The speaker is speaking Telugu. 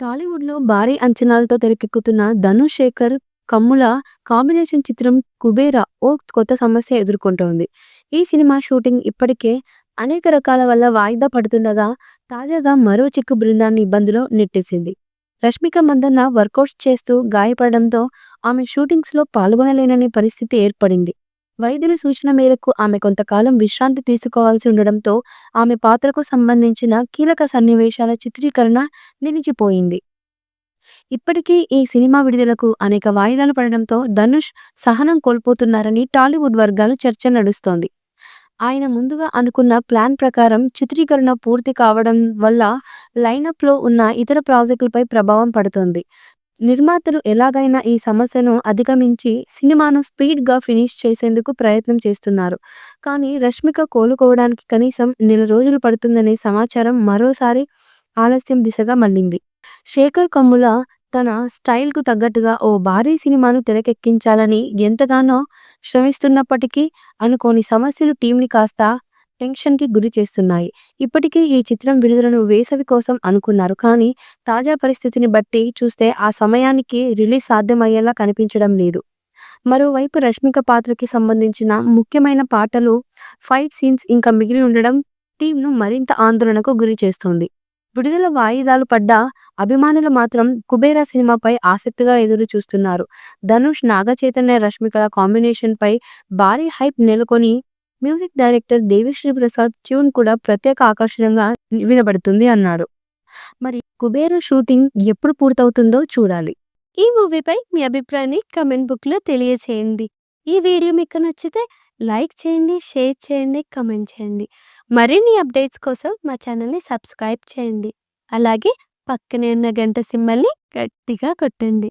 టాలీవుడ్‌లో భారీ అంచనాలతో తెరకెక్కుతున్న 'ధనుష్ శేఖర్ కమ్ముల' కాంబినేషన్ చిత్రం 'కుబేర' ఓ కొత్త సమస్య ఎదుర్కొంటోంది. ఈ సినిమా షూటింగ్ ఇప్పటికే అనేక రకాల వల్ల వాయిదా పడుతుండగా, తాజాగా మరో చిక్కు బృందాన్ని ఇబ్బందిలో నెట్టేసింది. రష్మిక మందన్న వర్కౌట్స్ చేస్తూ గాయపడడంతో ఆమె షూటింగ్స్‌లో పాల్గొనలేననే పరిస్థితి ఏర్పడింది. వైద్యుల సూచన మేరకు ఆమె కొంతకాలం విశ్రాంతి తీసుకోవాల్సి ఉండడంతో ఆమె పాత్రకు సంబంధించిన కీలక సన్నివేశాల చిత్రీకరణ నిలిచిపోయింది. ఇప్పటికీ ఈ సినిమా విడుదలకు అనేక వాయిదాలు పడడంతో ధనుష్ సహనం కోల్పోతున్నారని టాలీవుడ్ వర్గాలు చర్చ నడుస్తోంది. ఆయన ముందుగా అనుకున్న ప్లాన్ ప్రకారం చిత్రీకరణ పూర్తి కావడం వల్ల లైనప్‌లో ఉన్న ఇతర ప్రాజెక్టులపై ప్రభావం పడుతోంది. నిర్మాతలు ఎలాగైనా ఈ సమస్యను అధిగమించి సినిమాను స్పీడ్‌గా ఫినిష్ చేసేందుకు ప్రయత్నం చేస్తున్నారు. కానీ రష్మిక కోలుకోవడానికి కనీసం నెల రోజులు పడుతుందనే సమాచారం మరోసారి ఆలస్యం దిశగా మళ్లింది. శేఖర్ కమ్ముల తన స్టైల్‌కు తగ్గట్టుగా ఓ భారీ సినిమాను తెరకెక్కించాలని ఎంతగానో శ్రమిస్తున్నప్పటికీ అనుకోని సమస్యలు టీమ్‌ని కాస్త టెన్షన్‌కి గురి చేస్తున్నాయి. ఇప్పటికే ఈ చిత్రం విడుదలను వేసవి కోసం అనుకున్నారు. కానీ తాజా పరిస్థితిని బట్టి చూస్తే ఆ సమయానికి రిలీజ్ సాధ్యమయ్యేలా కనిపించడం లేదు. మరోవైపు రష్మిక పాత్రకి సంబంధించిన ముఖ్యమైన పాటలు, ఫైట్ సీన్స్ ఇంకా మిగిలి ఉండడం టీమ్‌ను మరింత ఆందోళనకు గురి చేస్తోంది. విడుదల వాయిదాలు పడ్డా అభిమానులు మాత్రం 'కుబేర' సినిమాపై ఆసక్తిగా ఎదురు చూస్తున్నారు. ధనుష్, నాగచైతన్య, రష్మికల కాంబినేషన్‌పై భారీ హైప్ నెలకొని music director Devi Sri Prasad tune కూడా ప్రత్యేక ఆకర్షణగా వినబడుతుంది అన్నాడు. మరి 'కుబేర' షూటింగ్ ఎప్పుడు పూర్తవుతుందో చూడాలి. ఈ మూవీపై మీ అభిప్రాయాన్ని కామెంట్ బుక్‌లో తెలియచేయండి. ఈ వీడియో మీకు నచ్చితే లైక్ చేయండి, షేర్ చేయండి, కామెంట్ చేయండి. మరిన్ని అప్డేట్స్ కోసం మా ఛానల్‌ని సబ్స్క్రైబ్ చేయండి. అలాగే పక్కనే ఉన్న గంట సింబల్‌ని గట్టిగా కొట్టండి.